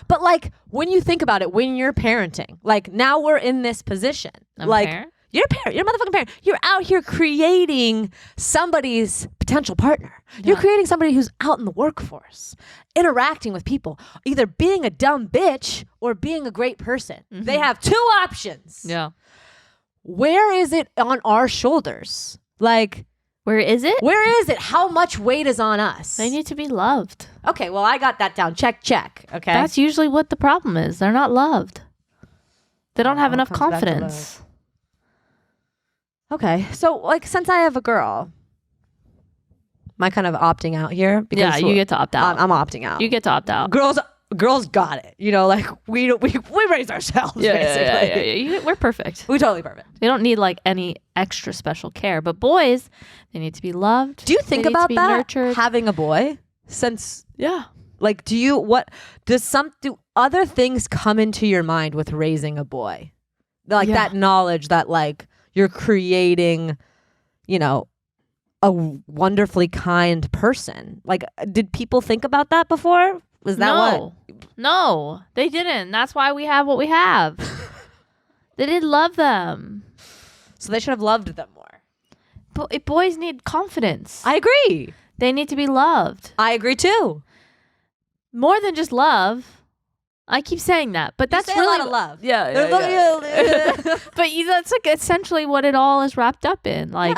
But like, when you think about it, when you're parenting, like now we're in this position. I'm like, a parent. you're a parent. You're a motherfucking parent. You're out here creating somebody's potential partner. You're Yeah. creating somebody who's out in the workforce, interacting with people, either being a dumb bitch or being a great person. They have two options. Yeah. Where is it on our shoulders? Like, Where is it? where is it? How much weight is on us? They need to be loved. Okay, well, I got that down. Check. Okay. That's usually what the problem is. They're not loved. They don't have Well, it enough comes back to confidence. Okay, so like, since I have a girl, am I kind of opting out here? Yeah, you get to opt out. I'm opting out. You get to opt out. Girls got it. You know, like we raised ourselves. Basically. We're perfect. We're totally perfect. They don't need like any extra special care. But boys, they need to be loved. Do you think They need to about be that? nurtured. Having a boy, since Yeah. like, do other things come into your mind with raising a boy? Like that knowledge that like you're creating, you know, a wonderfully kind person. Like, did people think about that before? Was that what? No, they didn't. That's why we have what we have. They didn't love them. So they should have loved them more. But boys need confidence. I agree. They need to be loved. I agree too. More than just love. I keep saying that, but that's really a lot of love. Yeah, but that's like essentially what it all is wrapped up in. Like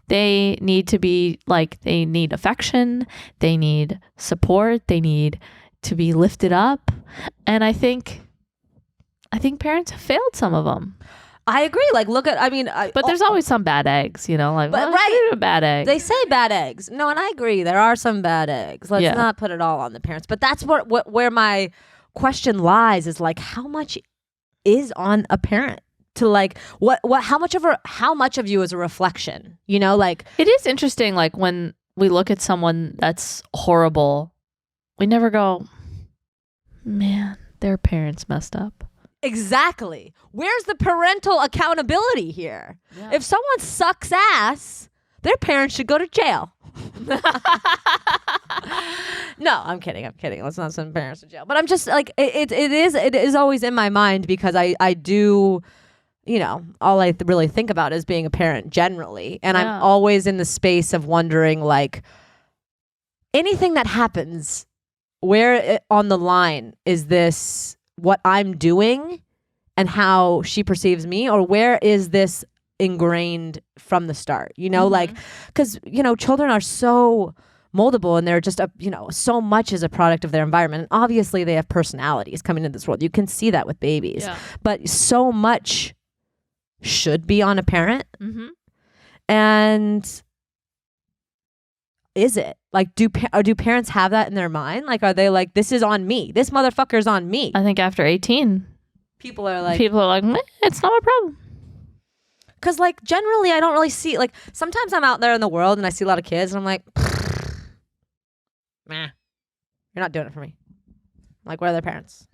they need to be like, they need affection, they need support, they need to be lifted up, and I think parents have failed some of them. I agree. Like, look at, But there's always some bad eggs, you know. Like, But, well, right. a bad egg. they say bad eggs. No, and I agree. There are some bad eggs. Let's Yeah. not put it all on the parents. But that's where my question lies, is like, how much is on a parent to like how much of you is a reflection, you know? Like, It is interesting, like when we look at someone that's horrible, we never go, man, their parents messed up. exactly, where's the parental accountability here? If someone sucks ass, their parents should go to jail. No, I'm kidding. Let's not send parents to jail. But I'm just like, it is always in my mind, because I do, you know, all I really think about is being a parent generally. And Yeah. I'm always in the space of wondering, like, anything that happens, where on the line is this what I'm doing and how she perceives me, or where is this ingrained from the start, you know? Like, because, you know, children are so moldable, and they're just so much is a product of their environment, and obviously they have personalities coming into this world. You can see that with babies. Yeah. But so much should be on a parent. Mm-hmm. And is it like, do parents have that in their mind? Like, are they like, this is on me, this motherfucker's on me? I think after 18, People are like, "Meh, it's not my problem." because like generally I don't really see, like, sometimes I'm out there in the world and I see a lot of kids and I'm like, meh, you're not doing it for me. Like, where are their parents?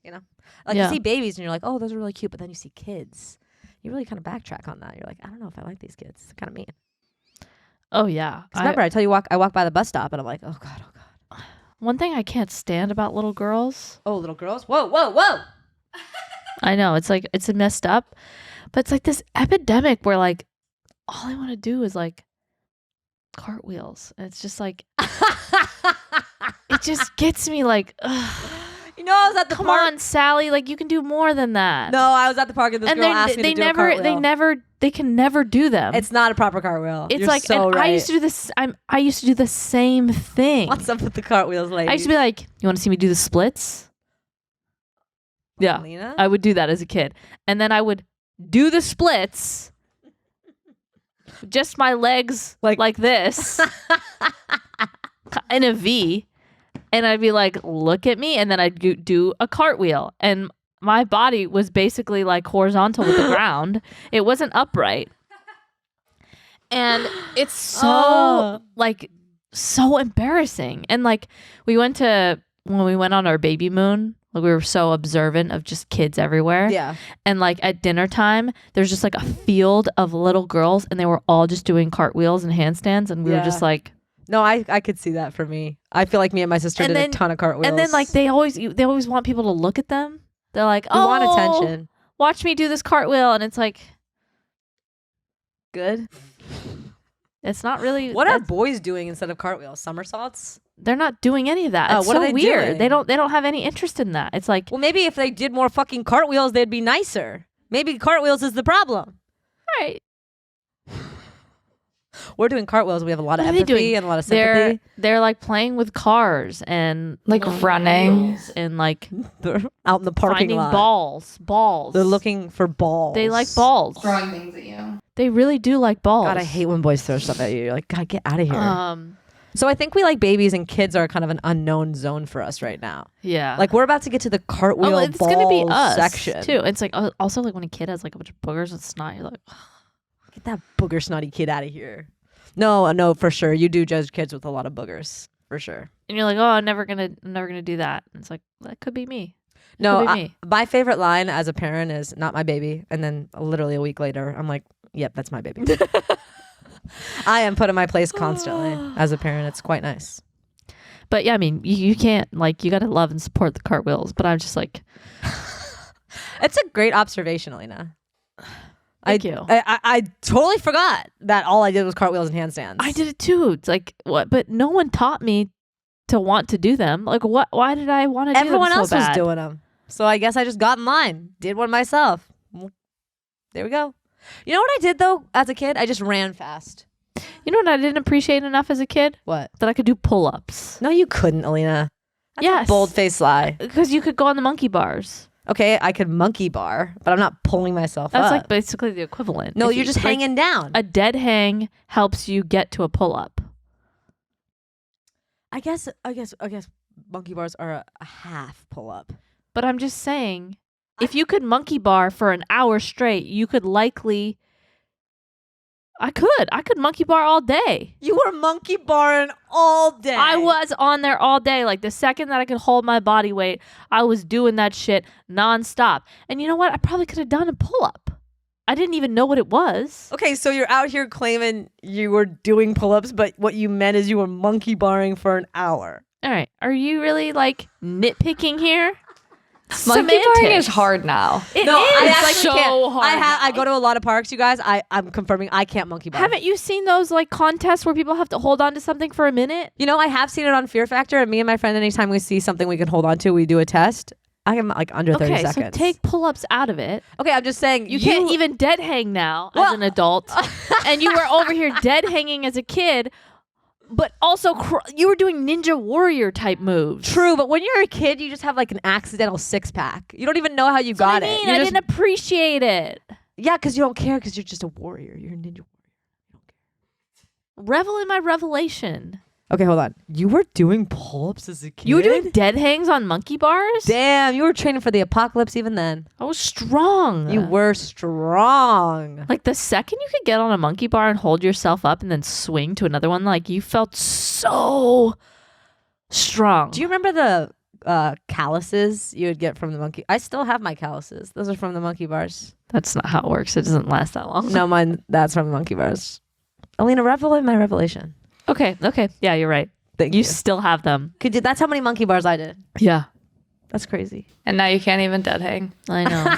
You know, like, Yeah. you see babies and you're like, oh, those are really cute, but then you see kids, you really kind of backtrack on that. You're like, I don't know if I like these kids. It's kind of mean. Oh yeah. 'Cause remember, I tell you, I walk by the bus stop and I'm like, oh god. One thing I can't stand about little girls. Oh, little girls. Whoa. I know, it's like, it's messed up, but it's like this epidemic where like all I want to do is like cartwheels, and it's just like, it just gets me like, ugh. You know I was at the Come park. on, Sally. Like, you can do more than that. No, I was at the park and this girl asked me to do a cartwheel. They can never do them. It's not a proper cartwheel. It's You're like, so and right. I used to do this. I used to do the same thing. What's up with the cartwheels, ladies? I used to be like, you want to see me do the splits? Yeah, Lena? I would do that as a kid, and then I would do the splits, just my legs like this, in a V, and I'd be like, look at me, and then I'd do a cartwheel, and my body was basically like horizontal with the ground. It wasn't upright. And it's so so embarrassing. And like when we went on our baby moon, like we were so observant of just kids everywhere. Yeah. And like at dinner time, there's just like a field of little girls and they were all just doing cartwheels and handstands. And we were just like, no, I could see that for me. I feel like me and my sister did a ton of cartwheels. and then like they always want people to look at them. They're like, we want attention. Watch me do this cartwheel. And it's like, good. It's not really. What are boys doing instead of cartwheels? Somersaults? They're not doing any of that. It's what so are they weird. doing? They don't have any interest in that. It's like, well, maybe if they did more fucking cartwheels, they'd be nicer. Maybe cartwheels is the problem. all right, We're doing cartwheels. We have a lot of What are they empathy doing? and a lot of sympathy. they're like playing with cars and Like running. and like They're out in the parking finding lot. balls. They're looking for balls. They like balls. Throwing things at you. They really do like balls. God, I hate when boys throw stuff at you. You're like, God, get out of here. So I think we like babies and kids are kind of an unknown zone for us right now. Yeah. Like we're about to get to the cartwheel it's gonna be us section too. It's like also like when a kid has like a bunch of boogers and snot, you're like, Get that booger snotty kid out of here. No, for sure. You do judge kids with a lot of boogers, for sure. and you're like, oh, I'm never gonna do that. And it's like, that could be me. No, Could be me. my favorite line as a parent is "not my baby," and then literally a week later, I'm like, "Yep, that's my baby." I am put in my place constantly as a parent. It's quite nice. But yeah, I mean, you can't like you gotta love and support the cartwheels. But I'm just like, It's a great observation, Alina. Thank you. I totally forgot that all I did was cartwheels and handstands. I did it too. It's like what? But no one taught me to want to do them. Like what? Why did I want to do them Everyone so else bad? was doing them, so I guess I just got in line, did one myself. There we go. You know what I did though as a kid? I just ran fast. You know what I didn't appreciate enough as a kid? What? That I could do pull-ups. No, you couldn't, Alina. That's Yes. a bold-faced lie. Because you could go on the monkey bars. Okay, I could monkey bar, but I'm not pulling myself That's up. like basically the equivalent. No, If you're you- just like, hanging down. A dead hang helps you get to a pull-up. I guess monkey bars are a half pull-up. But I'm just saying, if you could monkey bar for an hour straight, you could likely. I could monkey bar all day. You were monkey barring all day. I was on there all day. Like the second that I could hold my body weight, I was doing that shit nonstop. And you know what? I probably could have done a pull-up. I didn't even know what it was. Okay, so you're out here claiming you were doing pull-ups, but what you meant is you were monkey barring for an hour. All right. Are you really like nitpicking here? Monkey barring Semantics. is hard now. It No, is. I It's actually so can't. hard. I go to a lot of parks, you guys. I'm confirming I can't monkey bar. Haven't you seen those like contests where people have to hold on to something for a minute? You know, I have seen it on Fear Factor, and me and my friend, anytime we see something we can hold on to, we do a test. I am like under 30 Okay, seconds. so take pull-ups out of it. Okay, I'm just saying You can't even dead hang now as an adult. And you were over here dead hanging as a kid, but also you were doing Ninja Warrior type moves. True, but when you're a kid, you just have like an accidental six-pack. You don't even know how you got That's what I it. mean. You're I just- didn't appreciate it. Yeah, because you don't care because you're just a warrior. You're a ninja warrior. Revel in my revelation. Okay, hold on. You were doing pull-ups as a kid? You were doing dead hangs on monkey bars? Damn, you were training for the apocalypse even then. I was strong. You were strong. Like the second you could get on a monkey bar and hold yourself up and then swing to another one, like you felt so strong. Do you remember the calluses you would get from the monkey? I still have my calluses. Those are from the monkey bars. That's not how it works. It doesn't last that long. No, mine. That's from the monkey bars. Alina, revel in my revelation. Okay. Yeah, you're right. Thank You you. still have them. That's how many monkey bars I did. Yeah. That's crazy. And now you can't even dead hang. I know.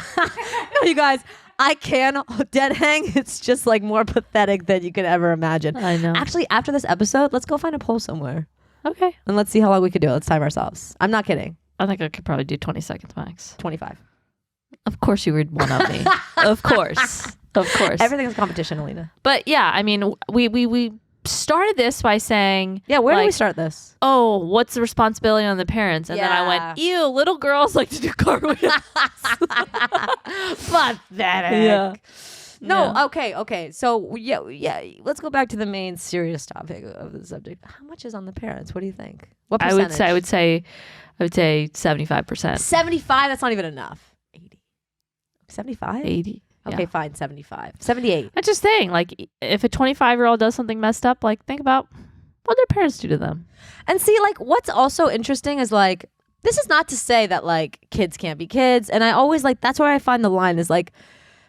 No, you guys, I can dead hang. It's just like more pathetic than you could ever imagine. I know. Actually, after this episode, let's go find a pole somewhere Okay. and let's see how long we could do it. Let's time ourselves. I'm not kidding. I think I could probably do 20 seconds max. 25. Of course you would one up me. Of course. Everything's competition, Alina. But yeah, I mean, we started this by saying, Yeah, where do we like, start this? oh, what's the responsibility on the parents? And then I went, ew, little girls like to do cartwheels. Pathetic. Yeah. No, Yeah. okay. So yeah. Let's go back to the main serious topic of the subject. How much is on the parents? What do you think? What I percentage? would say 75%. 75. That's not even enough. 80. 75. 80. Okay, Yeah. fine. 75. 78. I'm just saying, like, if a 25-year-old does something messed up, like, think about what their parents do to them. And see, like, what's also interesting is like, this is not to say that like kids can't be kids. And I always like, that's where I find the line is like,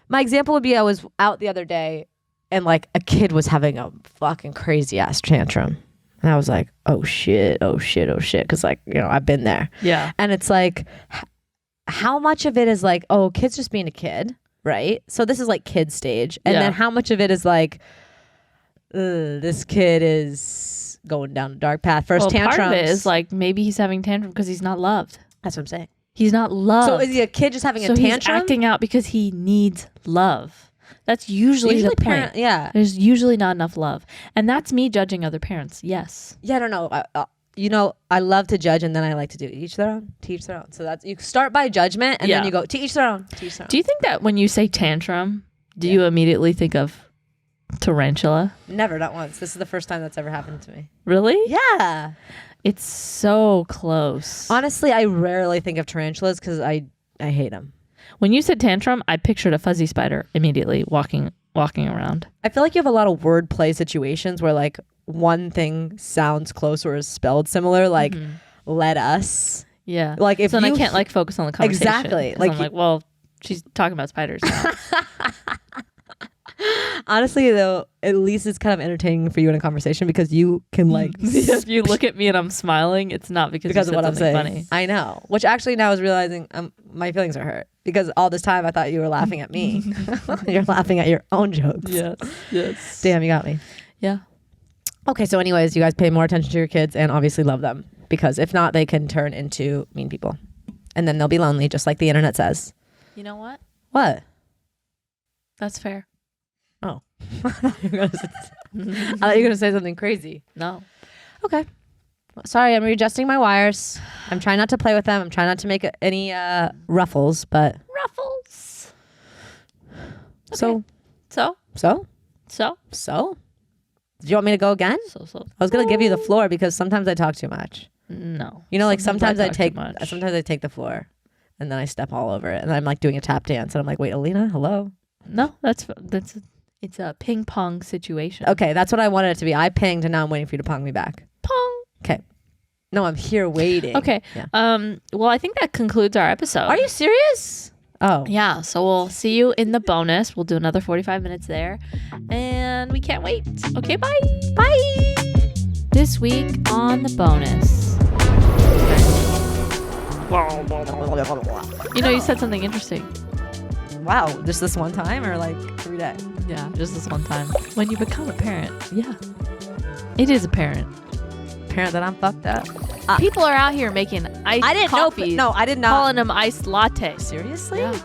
my example would be I was out the other day and like a kid was having a fucking crazy ass tantrum. And I was like, oh shit. Cause like, you know, I've been there. Yeah. And it's like, how much of it is like, oh, kid's just being a kid, right? So this is like kid stage. And then how much of it is like, this kid is going down a dark path. First tantrums. Part of it is like maybe he's having tantrum because he's not loved. That's what I'm saying. He's not loved. So is he a kid just having a tantrum? He's acting out because he needs love. That's usually the point. Yeah. There's usually not enough love. And that's me judging other parents. Yes. Yeah, I don't know. You know, I love to judge and then I like to do each their own, to each their own. So that's, you start by judgment and then you go to each their own, to each their own. Do you think that when you say tantrum, do you immediately think of Tarantula? Never, not once. This is the first time that's ever happened to me. Really? Yeah. It's so close. Honestly, I rarely think of tarantulas because I hate them. When you said tantrum, I pictured a fuzzy spider immediately walking around. I feel like you have a lot of wordplay situations where like one thing sounds close or is spelled similar, like let us. Yeah. Like if so then you I can't like focus on the conversation. Exactly. Like I'm like, well, she's talking about spiders now. Honestly, though, at least it's kind of entertaining for you in a conversation because you can like. If you look at me and I'm smiling, it's not because of what I'm saying. Funny. I know. Which actually now I was realizing my feelings are hurt because all this time I thought you were laughing at me. You're laughing at your own jokes. Yes. Damn, you got me. Yeah. Okay, so anyways, you guys pay more attention to your kids and obviously love them because if not, they can turn into mean people, and then they'll be lonely, just like the internet says. You know what? What? That's fair. Oh. I thought you were going to say something crazy. No. Okay. Sorry, I'm readjusting my wires. I'm trying not to play with them. I'm trying not to make any ruffles, but... Ruffles. Okay. So? Do you want me to go again? So. I was going to give you the floor because sometimes I talk too much. No. You know, like sometimes I take the floor and then I step all over it and I'm like doing a tap dance and I'm like, wait, Alina, hello? No, it's a ping pong situation. Okay, that's what I wanted it to be. I pinged and now I'm waiting for you to pong me back. Pong. Okay. No, I'm here waiting. Okay. Yeah. Well, I think that concludes our episode. Are you serious? Oh. Yeah. So we'll see you in the bonus. We'll do another 45 minutes there. And we can't wait. Okay, bye. Bye. This week on the bonus. You know, you said something interesting. Wow, just this one time or like every day? Yeah, just this one time. When you become a parent, yeah. It is apparent. Parent that I'm fucked up. People are out here making iced coffees. I did not. Calling them iced lattes. Seriously? Yeah.